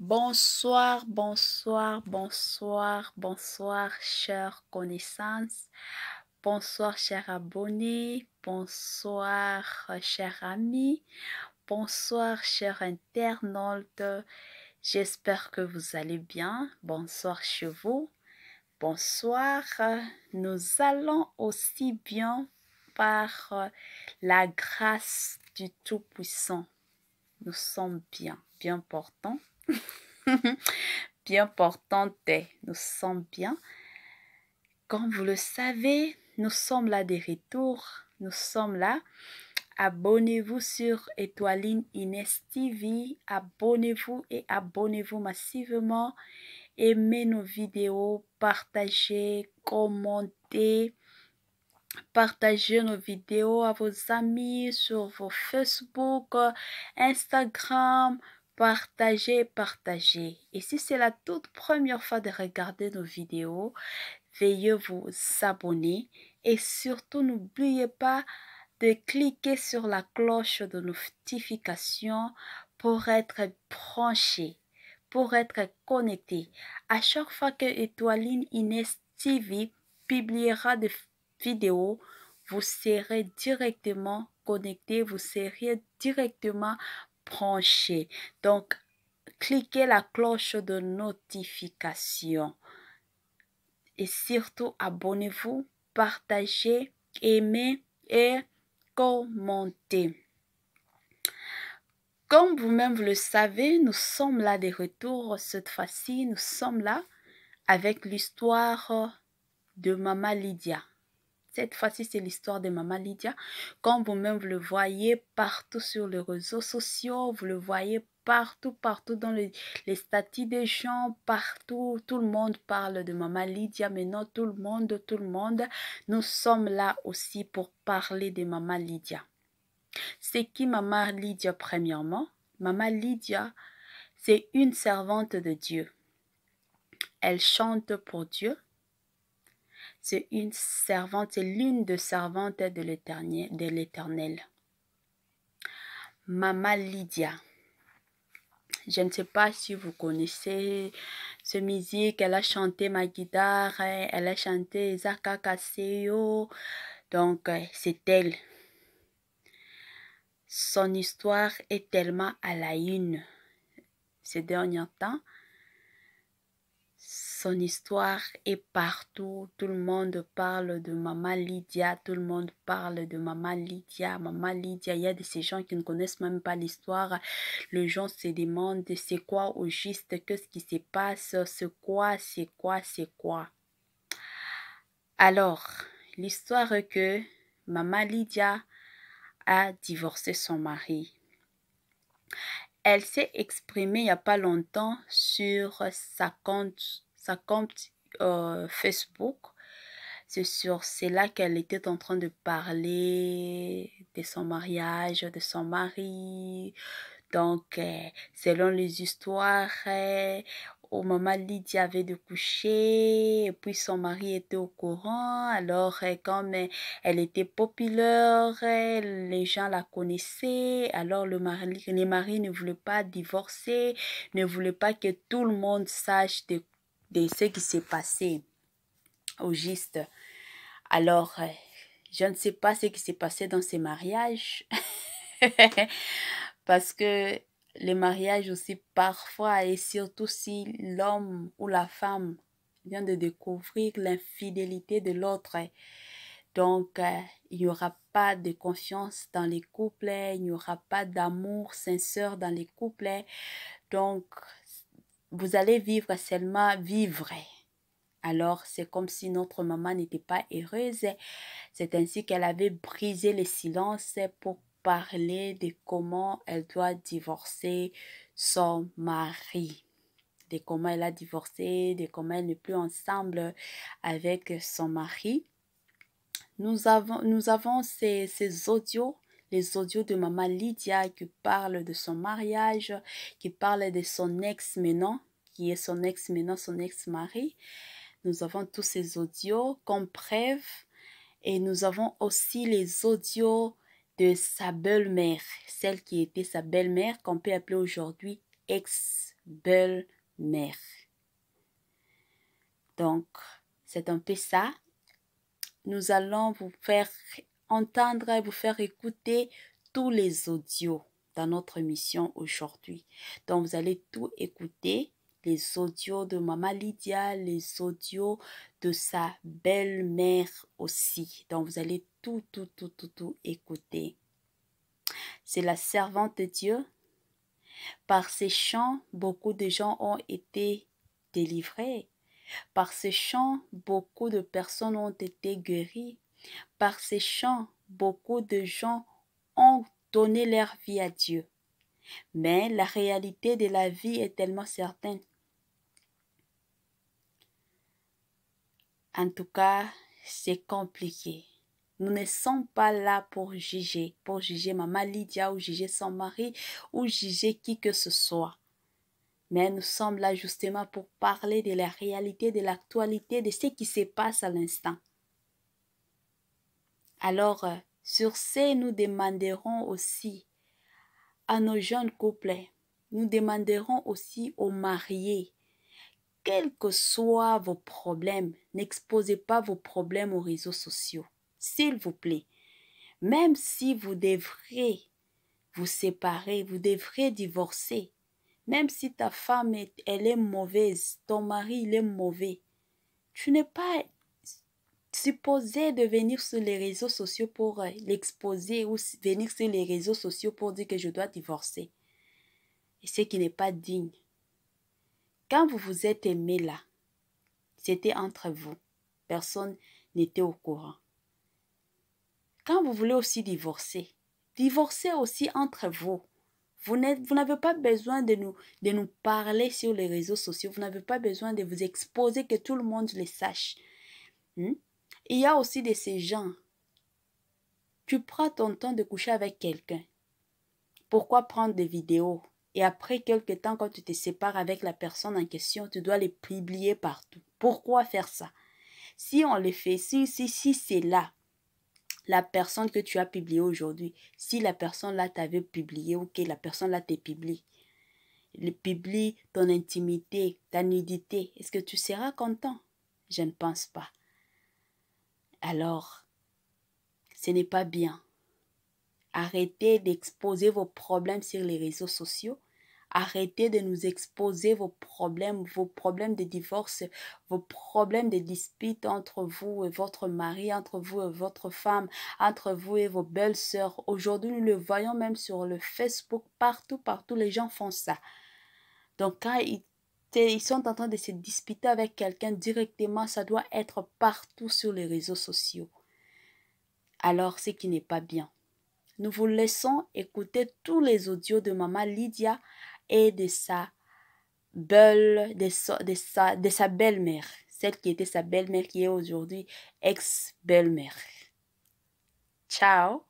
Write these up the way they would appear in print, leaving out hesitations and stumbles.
Bonsoir, bonsoir, bonsoir, bonsoir, chères connaissances. Bonsoir, chers abonnés. Bonsoir, chers amis. Bonsoir, chers internautes. J'espère que vous allez bien. Bonsoir chez vous. Bonsoir. Nous allons aussi bien par la grâce du Tout-Puissant. Nous sommes bien portants. Bien portante, nous sommes bien. Comme vous le savez, nous sommes là de retour. Nous sommes là. Abonnez-vous sur Étoiline Inès TV. Abonnez-vous et abonnez-vous massivement. Aimez nos vidéos, partagez, commentez. Partagez nos vidéos à vos amis sur vos Facebook, Instagram. Partagez, partagez. Et si c'est la toute première fois de regarder nos vidéos, veuillez vous abonner. Et surtout, n'oubliez pas de cliquer sur la cloche de notification pour être branché, pour être connecté. À chaque fois que Étoiline Inès TV publiera des vidéos, vous serez directement connecté, vous serez directement branché. Donc, cliquez la cloche de notification. Et surtout, abonnez-vous, partagez, aimez et commentez. Comme vous-même vous le savez, nous sommes là de retour cette fois-ci. Nous sommes là avec l'histoire de Maman Lydia. Cette fois-ci, c'est l'histoire de Maman Lydia. Comme vous-même vous le voyez partout sur les réseaux sociaux, vous le voyez partout dans les statuts des gens, partout, tout le monde parle de Maman Lydia. Maintenant, tout le monde, nous sommes là aussi pour parler de Maman Lydia. C'est qui Maman Lydia premièrement? Maman Lydia, c'est une servante de Dieu. Elle chante pour Dieu. C'est une servante, c'est l'une des servantes de l'Éternel. Maman Lydia. Je ne sais pas si vous connaissez ce musique. Elle a chanté Ma guitare, elle a chanté Zaka Kaseyo. Donc, c'est elle. Son histoire est tellement à la une ces derniers temps. Son histoire est partout. Tout le monde parle de Maman Lydia. Tout le monde parle de Maman Lydia. Maman Lydia, il y a de ces gens qui ne connaissent même pas l'histoire. Les gens se demandent c'est quoi au juste, qu'est-ce qui se passe, c'est quoi. Alors, l'histoire est que Maman Lydia a divorcé son mari. Elle s'est exprimée il n'y a pas longtemps sur sa compte Facebook. C'est là qu'elle était en train de parler de son mariage, de son mari. Donc, selon les histoires, Maman Lydia avait de coucher et puis son mari était au courant. Alors, comme elle était populaire, les gens la connaissaient. Alors, les maris ne voulaient pas divorcer, ne voulaient pas que tout le monde sache de ce qui s'est passé au juste. Alors, je ne sais pas ce qui s'est passé dans ces mariages. Parce que les mariages aussi parfois, et surtout si l'homme ou la femme vient de découvrir l'infidélité de l'autre, donc il n'y aura pas de confiance dans les couples, il n'y aura pas d'amour sincère dans les couples. Donc, vous allez vivre seulement vivre. Alors, c'est comme si notre maman n'était pas heureuse. C'est ainsi qu'elle avait brisé le silence pour parler de comment elle doit divorcer son mari. De comment elle a divorcé, de comment elle n'est plus ensemble avec son mari. Nous avons ces audios, les audios de Maman Lydia qui parlent de son mariage, qui parlent de son ex maintenant, qui est son ex maintenant, son ex-mari. Nous avons tous ces audios comme preuve et nous avons aussi les audios de sa belle-mère, celle qui était sa belle-mère qu'on peut appeler aujourd'hui ex-belle-mère. Donc, c'est un peu ça. Nous allons vous faire entendre et vous faire écouter tous les audios dans notre émission aujourd'hui. Donc, vous allez tout écouter, les audios de Maman Lydia, les audios de sa belle-mère aussi. Donc, vous allez tout écouter. C'est la servante de Dieu. Par ces chants, beaucoup de gens ont été délivrés. Par ces chants, beaucoup de personnes ont été guéries. Par ces chants, beaucoup de gens ont donné leur vie à Dieu. Mais la réalité de la vie est tellement certaine. En tout cas, c'est compliqué. Nous ne sommes pas là pour juger Maman Lydia ou juger son mari ou juger qui que ce soit. Mais nous sommes là justement pour parler de la réalité, de l'actualité, de ce qui se passe à l'instant. Alors, sur ce, nous demanderons aussi à nos jeunes couples, nous demanderons aussi aux mariés, quels que soient vos problèmes, n'exposez pas vos problèmes aux réseaux sociaux, s'il vous plaît. Même si vous devrez vous séparer, vous devrez divorcer, même si ta femme, elle est mauvaise, ton mari, il est mauvais, tu n'es pas supposé de venir sur les réseaux sociaux pour l'exposer ou venir sur les réseaux sociaux pour dire que je dois divorcer. Et ce qui n'est pas digne. Quand vous vous êtes aimés là, c'était entre vous. Personne n'était au courant. Quand vous voulez aussi divorcer, divorcez aussi entre vous. Vous n'avez pas besoin de nous parler sur les réseaux sociaux. Vous n'avez pas besoin de vous exposer, que tout le monde le sache. Il y a aussi de ces gens. Tu prends ton temps de coucher avec quelqu'un. Pourquoi prendre des vidéos? Et après quelques temps, quand tu te sépares avec la personne en question, tu dois les publier partout. Pourquoi faire ça? Si on le fait, si c'est là, la personne que tu as publiée aujourd'hui, si la personne là t'avait publié ou que la personne là te publie ton intimité, ta nudité, est-ce que tu seras content? Je ne pense pas. Alors, ce n'est pas bien. Arrêtez d'exposer vos problèmes sur les réseaux sociaux. Arrêtez de nous exposer vos problèmes de divorce, vos problèmes de dispute entre vous et votre mari, entre vous et votre femme, entre vous et vos belles-sœurs. Aujourd'hui, nous le voyons même sur le Facebook, partout, les gens font ça. Donc, quand ils sont en train de se disputer avec quelqu'un directement, ça doit être partout sur les réseaux sociaux. Alors, ce qui n'est pas bien. Nous vous laissons écouter tous les audios de Maman Lydia et de sa belle-mère, celle qui était sa belle-mère, qui est aujourd'hui ex-belle-mère. Ciao!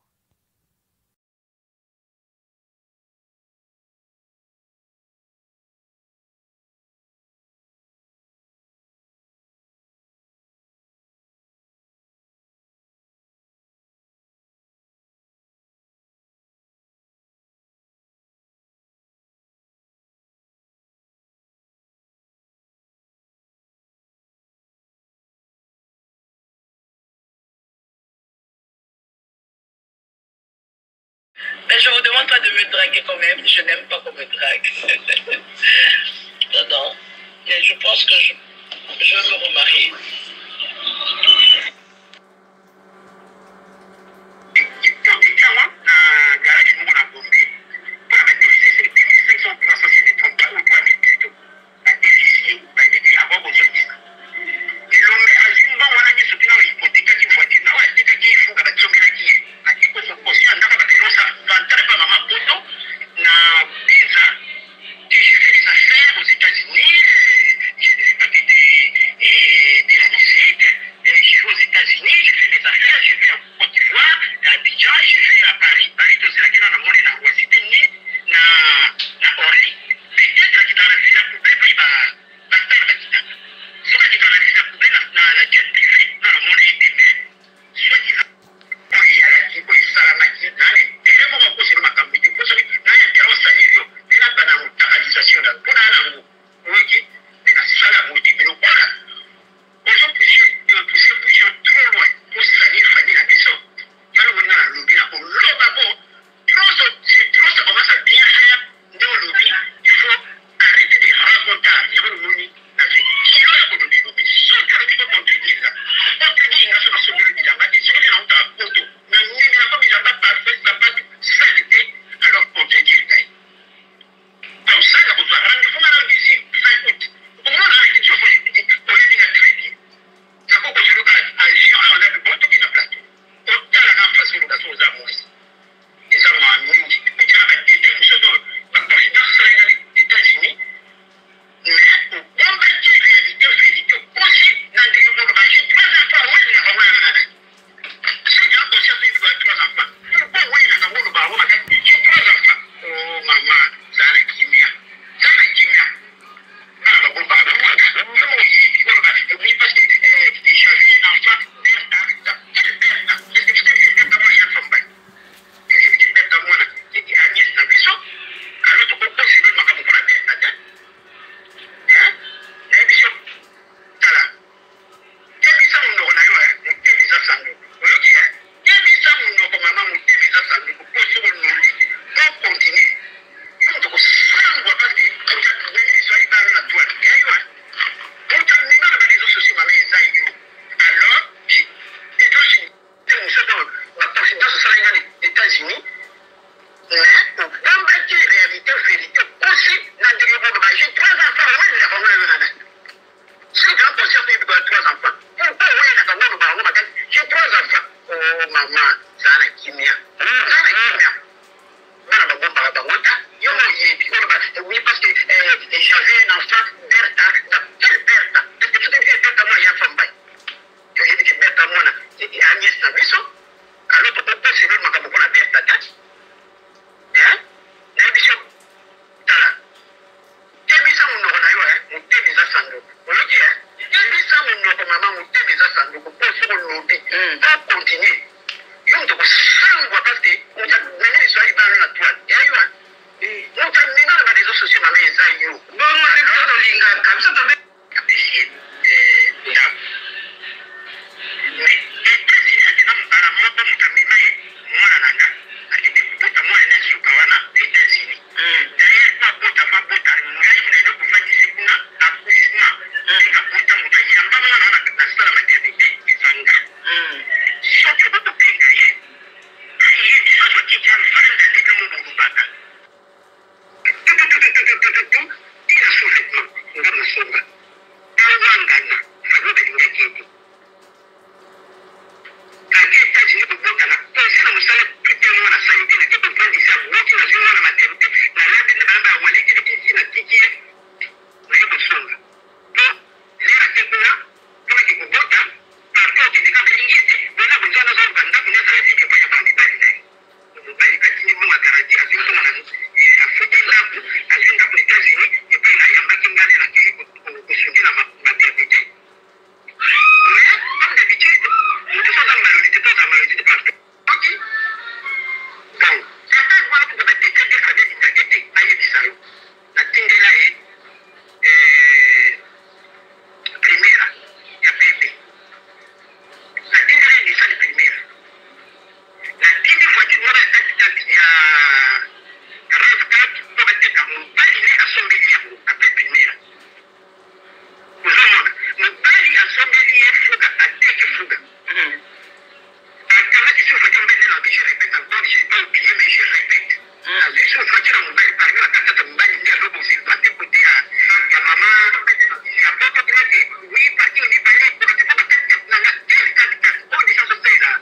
Mais je ne vous demande pas de me draguer quand même. Je n'aime pas qu'on me drague. Non. Mais je pense que je veux me remarier. J'ai 3 enfants, moi je l'ai. Si grand conscience, il doit 3 enfants. J'ai 3 enfants. Oh maman, Zana Kimia. Zana Kimia. Oui, parce que j'avais un enfant, Bertha. Quelle Bertha? Est-ce que tu te dis Bertha, moi, il y a un femme. Je dis que Bertha, moi, c'est Agnès Nabiso. Alors, tu peux pas se faire ma Bertha. Hein? Nabiso. Tala. Ebisa munoko na yo mutebisa sanduku. Oloki ebisa munoko mama mutebisa sanduku po soko lobi. Pas continuer. Yo mutoko sangwa parce que on t'a mené sur les bancs na toi. Ya yo. On t'a mené dans les réseaux sociaux mama eza yo. Bon on est pas linga comme ça tomber. Apprécier. Mais et c'est na mbara moko mutamima ye mwana nanga. Akiti kuta mwana na suka wana États-Unis. D'ailleurs pas bota mabota ngai na kufanya sikuna akusima. Nikakuta mutayamba mwana na sala maternité izanga. Soki boto pinga ye. Ayi biso kitia vanda ndika mungu baka. Ila sofetma ngama somba. Awangana sababu ndinga kiti. Akita chini kubota na pesa musala kitia mwana saniti na kitu vandi sa wote na ziona maternité na lande na baba wale kiti na kiti. Ndio songa. Lera kekuna kama kikubota partout kitika bilingiti bona kunjana zo banda kuna sala zike kwa bandi bali ndani. Bali kati ni mwa garanti azinto na afuta ndapo azinga kwa États-Unis et puis na yamba kingale na kiko kushinda maternité. Mais comme d'habitude, nous sommes dans la majorité partout. OK. Donc, c'est pas moi pour te dire que ça veut dire que aïe bisayo. La tingela est primera, ya bébé. La tingela est ça la primera. La tingela voiture moi la tactique ya RAV4 pour mettre dans mon bali à son milliard après primera. Uzomona, mon bali à son milliard fuga à teke fuga. Akala qui se fait tomber dans la vie, je répète encore, je n'ai pas oublié mais je répète. Si on fait dans mon bali par exemple, quand mon bali vient l'eau aussi, pas côté à maman, il y a pas de place, oui, parce qu'on est parlé pour le temps de la tête, on déjà se fait là.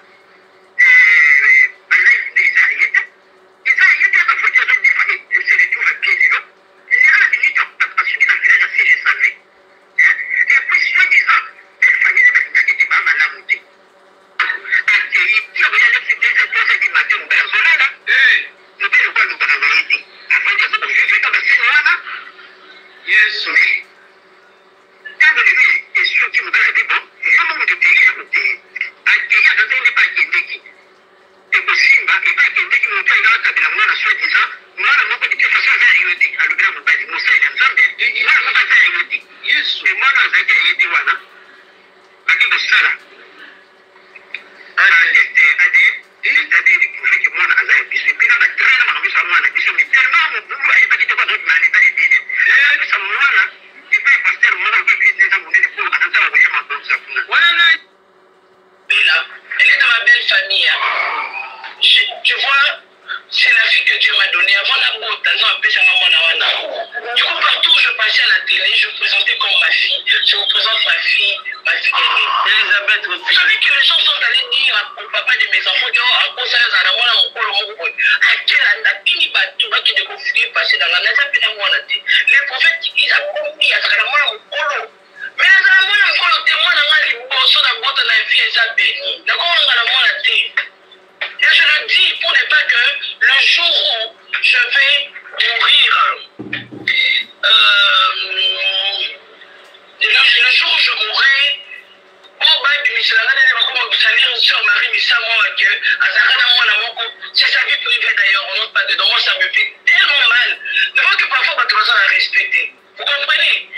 Tu vois, c'est la fille que Dieu m'a donnée. Avant la botte, du coup, partout où je passais à la télé, je présentais comme ma fille. Je représente ma fille aînée. Elisabeth aussi. Vous savez que les gens sont allés dire au papa de mes enfants, à cause de ça, les prophètes, ils ont compris à ce que mais et je le dis pour ne pas que le jour où je vais mourir, le jour où je mourrai, c'est sa vie privée d'ailleurs, on n'entre pas dedans. Moi, ça me fait tellement mal. Devant que parfois, on va respecter. Vous comprenez?